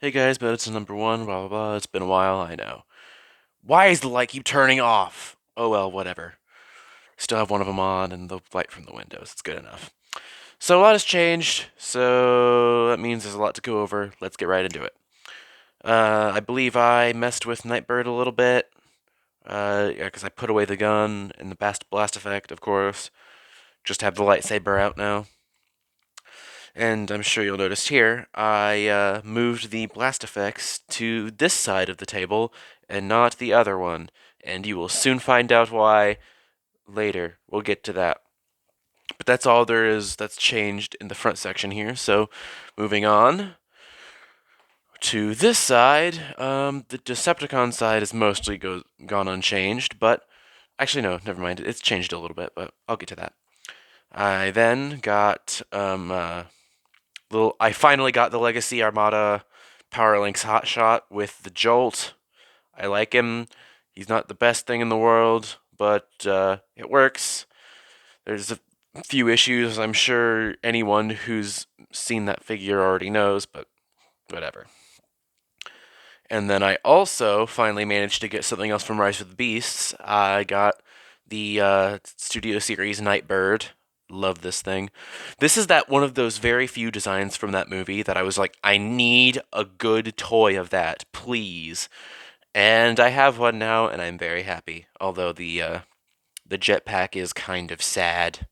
Hey guys, but it's number one, blah blah blah. It's been a while, I know. Why is the light keep turning off? Oh well, whatever. Still have one of them on and the light from the windows. It's good enough. So a lot has changed, so that means there's a lot to go over. Let's get right into it. I believe I messed with Nightbird a little bit. Yeah, because I put away the gun and the blast effect, of course. Just have the lightsaber out now. And I'm sure you'll notice here, I moved the blast effects to this side of the table and not the other one. And you will soon find out why later. We'll get to that. But that's all there is that's changed in the front section here. So moving on to this side, the Decepticon side is mostly gone unchanged, but actually, no, never mind. It's changed a little bit, but I'll get to that. I then got I finally got the Legacy Armada Power Links Hotshot with the Jolt. I like him. He's not the best thing in the world, but it works. There's a few issues I'm sure anyone who's seen that figure already knows, but whatever. And then I also finally managed to get something else from Rise of the Beasts. I got the Studio Series Nightbird. Love this thing. This is that one of those very few designs from that movie that I was like, I need a good toy of that, please. And I have one now, and I'm very happy. Although the jetpack is kind of sad.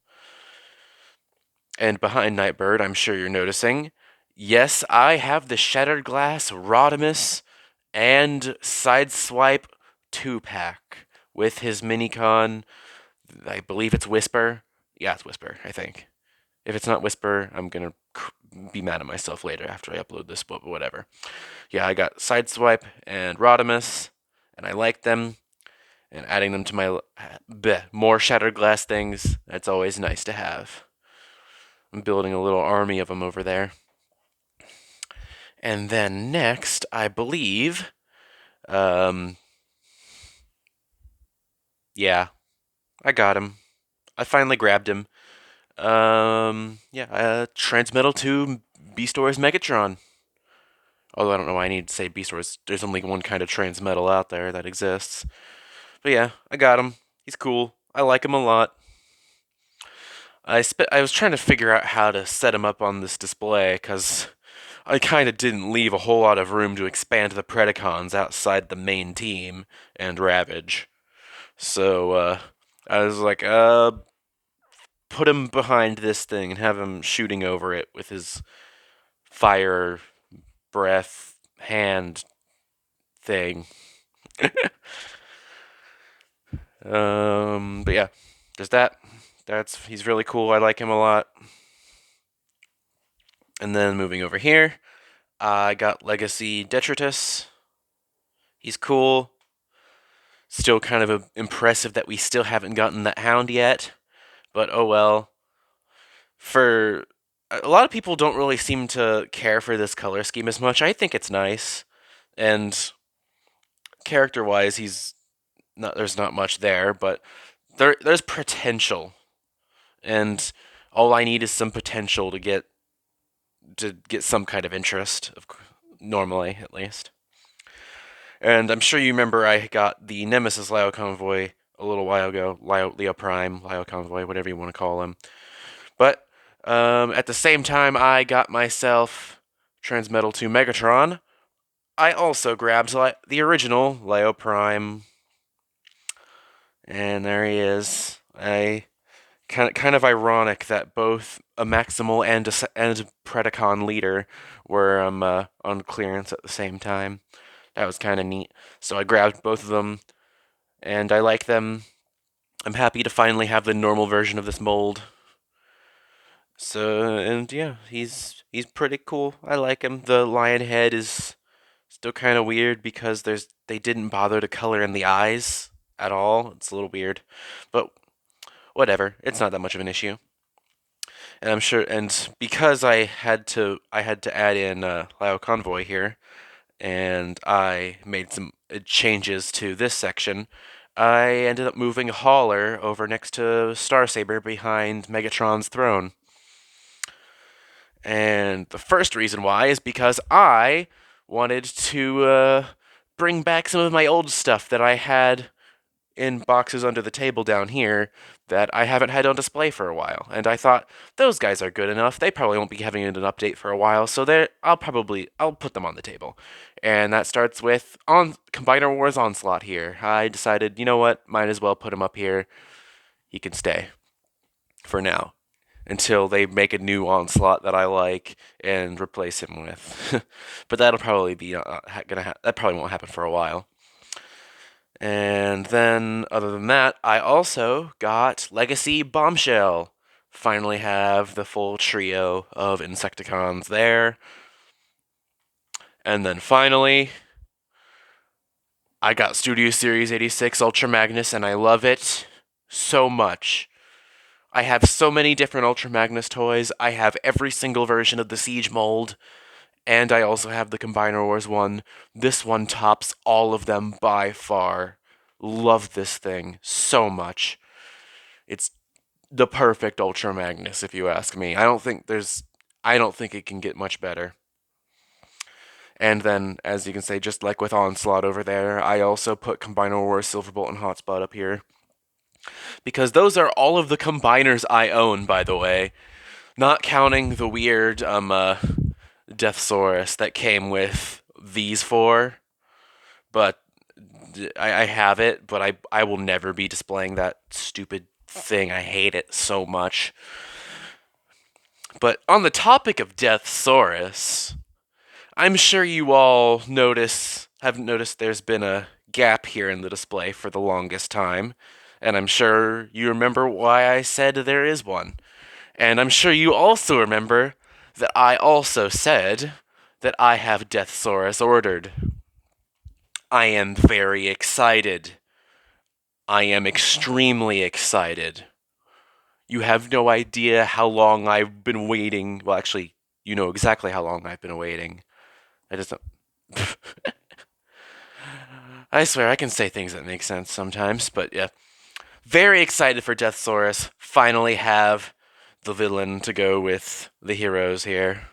And behind Nightbird, I'm sure you're noticing. Yes, I have the Shattered Glass Rodimus and Sideswipe 2-pack with his Minicon. I believe it's Whisper. Yeah, it's Whisper, I think. If it's not Whisper, I'm going to be mad at myself later after I upload this, but whatever. Yeah, I got Sideswipe and Rodimus, and I like them. And adding them to my more Shattered Glass things, that's always nice to have. I'm building a little army of them over there. And then next, I believe, um, yeah, I got him. I finally grabbed him. Yeah, Transmetal to Beast Wars Megatron. Although I don't know why I need to say Beast Wars. There's only one kind of Transmetal out there that exists. But yeah, I got him. He's cool. I like him a lot. I was trying to figure out how to set him up on this display because I kind of didn't leave a whole lot of room to expand the Predacons outside the main team and Ravage. So I was like, put him behind this thing and have him shooting over it with his fire breath hand thing. But yeah, there's that. He's really cool. I like him a lot. And then moving over here, I got Legacy Detritus. He's cool. Still kind of impressive that we still haven't gotten that Hound yet, but oh well. For a lot of people don't really seem to care for this color scheme as much. I think it's nice, and character-wise, he's not. There's not much there, but there's potential, and all I need is some potential to get some kind of interest, normally at least. And I'm sure you remember I got the Nemesis Lio Convoy a little while ago. Leo Prime, Lio Convoy, whatever you want to call him. But at the same time, I got myself Transmetal to Megatron. I also grabbed the original Leo Prime, and there he is. I kind of ironic that both a Maximal and a Predacon leader were on clearance at the same time. That was kind of neat. So I grabbed both of them, and I like them. I'm happy to finally have the normal version of this mold. So and yeah, he's pretty cool. I like him. The lion head is still kind of weird because they didn't bother to color in the eyes at all. It's a little weird, but whatever. It's not that much of an issue. And I'm sure, and because I had to add in Lio Convoy here, and I made some changes to this section. I ended up moving Hauler over next to Starsaber behind Megatron's throne. And the first reason why is because I wanted to bring back some of my old stuff that I had in boxes under the table down here that I haven't had on display for a while. And I thought those guys are good enough. They probably won't be having an update for a while, so I'll put them on the table. And that starts with on Combiner Wars Onslaught here. I decided, you know what, might as well put him up here. He can stay for now until they make a new Onslaught that I like and replace him with. But that'll probably be that probably won't happen for a while. And then, other than that, I also got Legacy Bombshell. Finally have the full trio of Insecticons there. And then finally, I got Studio Series 86 Ultra Magnus, and I love it so much. I have so many different Ultra Magnus toys. I have every single version of the Siege mold, and I also have the Combiner Wars one. This one tops all of them by far. Love this thing so much. It's the perfect Ultra Magnus, if you ask me. I don't think it can get much better. And then, as you can say, just like with Onslaught over there, I also put Combiner Wars Silverbolt and Hotspot up here. Because those are all of the combiners I own, by the way. Not counting the weird Deathsaurus that came with these four. But I have it, but I will never be displaying that stupid thing. I hate it so much. But on the topic of Deathsaurus, I'm sure you all have noticed there's been a gap here in the display for the longest time, and I'm sure you remember why I said there is one. And I'm sure you also remember that I also said that I have Deathsaurus ordered. I am very excited. I am extremely excited. You have no idea how long I've been waiting. Well, actually, you know exactly how long I've been waiting. I just don't. I swear I can say things that make sense sometimes, but yeah. Very excited for Deathsaurus. Finally have the villain to go with the heroes here.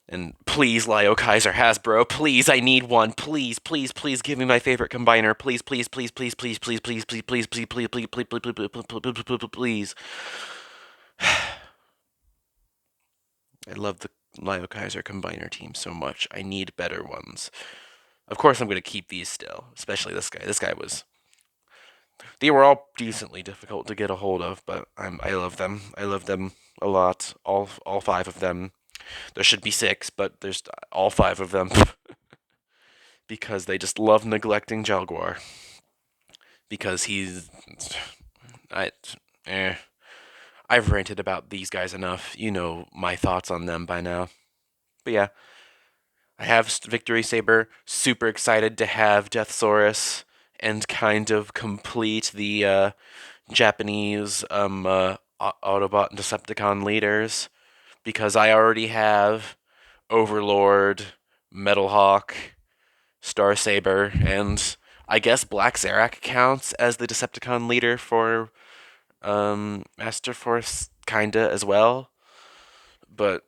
And please, Lio Kaiser Hasbro, please, I need one. Please, please, please give me my favorite combiner. Please, please, please, please, please, please, please, please, please, please, please, please, please, please, please, please. I love the Lio Kaiser combiner team so much. I need better ones. Of course, I'm going to keep these still, especially this guy. This guy was. They were all decently difficult to get a hold of, but I love them. I love them a lot. All five of them. There should be six, but there's all five of them. Because they just love neglecting Jaguar. Because he's. I've ranted about these guys enough. You know my thoughts on them by now. But yeah. I have Victory Saber. Super excited to have Deathsaurus and kind of complete the Japanese Autobot and Decepticon leaders. Because I already have Overlord, Metalhawk, Star Saber, and I guess Black Zarak counts as the Decepticon leader for Master Force, kinda as well. But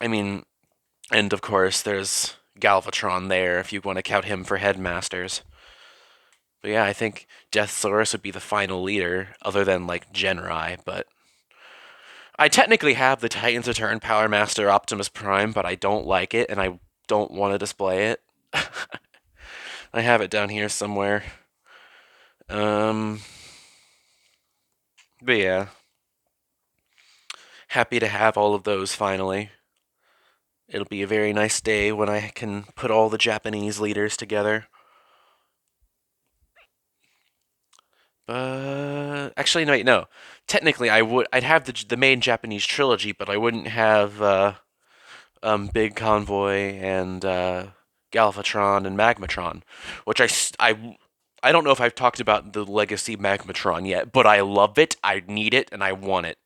I mean, and of course there's Galvatron there if you want to count him for headmasters. But yeah, I think Deathsaurus would be the final leader, other than like Genrai, but I technically have the Titans Return Power Master Optimus Prime, but I don't like it, and I don't want to display it. I have it down here somewhere. But yeah. Happy to have all of those finally. It'll be a very nice day when I can put all the Japanese leaders together. But actually, no, wait, no. Technically, I'd have the main Japanese trilogy, but I wouldn't have Big Convoy and Galvatron and Magmatron, which I don't know if I've talked about the Legacy Magmatron yet, but I love it, I need it, and I want it.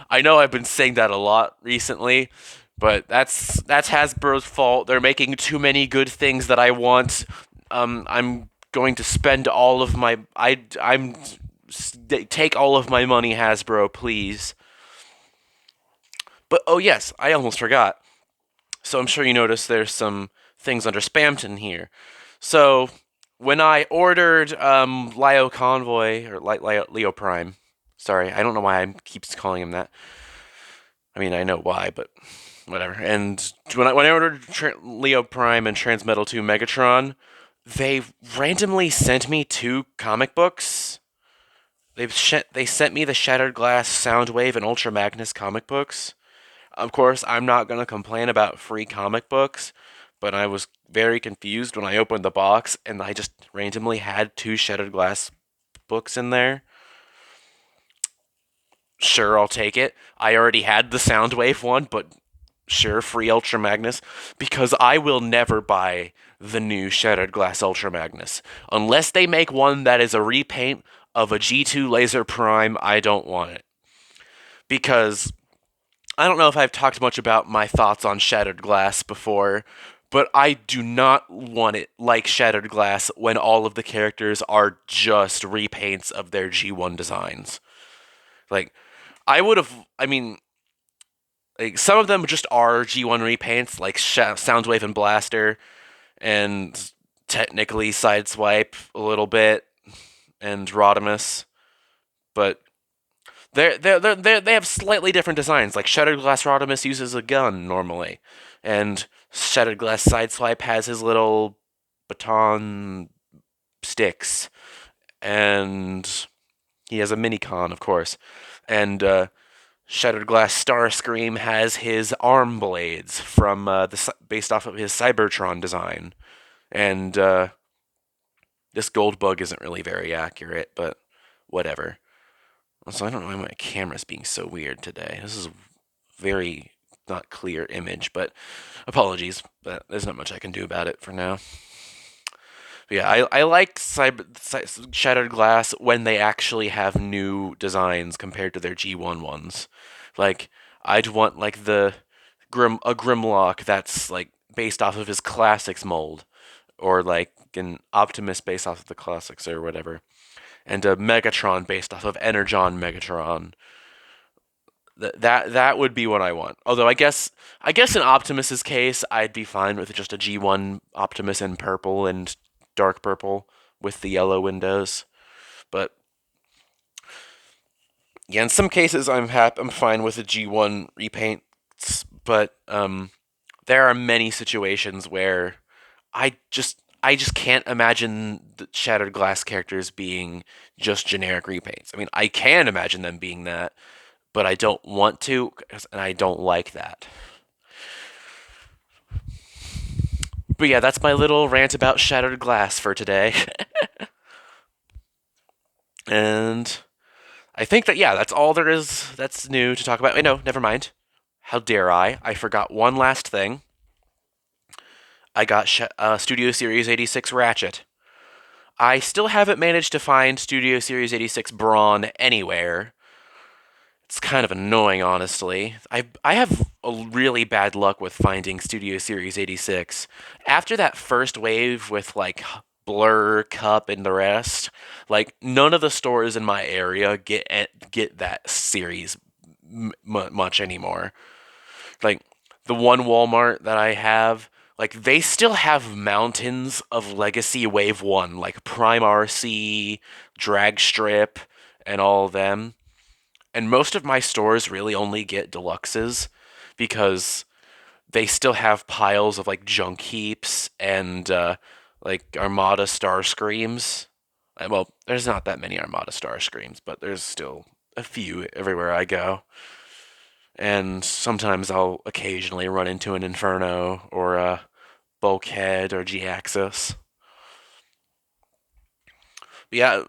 I know I've been saying that a lot recently, but that's Hasbro's fault. They're making too many good things that I want. I'm going to spend all of my take all of my money, Hasbro, please. But oh yes, I almost forgot. So I'm sure you noticed there's some things under Spamton here. So when I ordered Leo Convoy or Leo Prime, sorry, I don't know why I keeps calling him that. I mean, I know why, but whatever. And when I ordered Leo Prime and Transmetal 2 Megatron, they randomly sent me two comic books. They sent me the Shattered Glass, Soundwave, and Ultra Magnus comic books. Of course, I'm not going to complain about free comic books, but I was very confused when I opened the box and I just randomly had two Shattered Glass books in there. Sure, I'll take it. I already had the Soundwave one, but sure, free Ultra Magnus, because I will never buy the new Shattered Glass Ultra Magnus. Unless they make one that is a repaint of a G2 Laser Prime, I don't want it. Because I don't know if I've talked much about my thoughts on Shattered Glass before, but I do not want it like Shattered Glass when all of the characters are just repaints of their G1 designs. Like, I mean, like some of them just are G1 repaints, like Soundwave and Blaster, and technically Sideswipe a little bit, and Rodimus, but they have slightly different designs. Like Shattered Glass Rodimus uses a gun normally, and Shattered Glass Sideswipe has his little baton sticks, and he has a Minicon, of course, and Shattered Glass Starscream has his arm blades from based off of his Cybertron design, and this Goldbug isn't really very accurate, but whatever. Also, I don't know why my camera's being so weird today. This is a very not clear image, but apologies. But there's not much I can do about it for now. But yeah, I like Shattered Glass when they actually have new designs compared to their G1 ones. Like, I'd want like a Grimlock that's like based off of his classics mold, or like an Optimus based off of the classics or whatever, and a Megatron based off of Energon Megatron. That would be what I want. Although I guess in Optimus's case, I'd be fine with just a G1 Optimus in purple and dark purple with the yellow windows. But yeah, in some cases I'm fine with a G1 repaint, but there are many situations where I just can't imagine the Shattered Glass characters being just generic repaints. I mean, I can imagine them being that, but I don't want to, and I don't like that. But yeah, that's my little rant about Shattered Glass for today. And I think that, yeah, that's all there is that's new to talk about. Wait, no, never mind. How dare I? I forgot one last thing. I got Studio Series 86 Ratchet. I still haven't managed to find Studio Series 86 Brawn anywhere. It's kind of annoying, honestly. I have a really bad luck with finding Studio Series 86. After that first wave with like Blur, Cup, and the rest, like none of the stores in my area get that series much anymore. Like the one Walmart that I have, like they still have mountains of Legacy Wave 1, like Prime RC, Drag Strip, and all of them. And most of my stores really only get deluxes because they still have piles of like junk heaps and like Armada Star Screams. Well, there's not that many Armada Star Screams, but there's still a few everywhere I go. And sometimes I'll occasionally run into an Inferno or a Bulkhead or G-Axis. Yeah,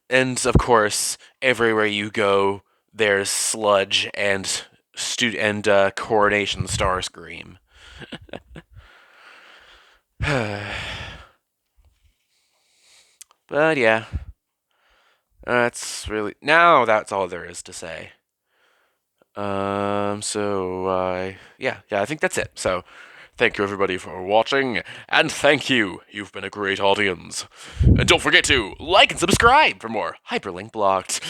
and of course, everywhere you go, there's Sludge and Coronation Starscream. But yeah, that's all there is to say. Yeah, I think that's it. So, thank you everybody for watching, and thank you. You've been a great audience. And don't forget to like and subscribe for more Hyperlink Blocked.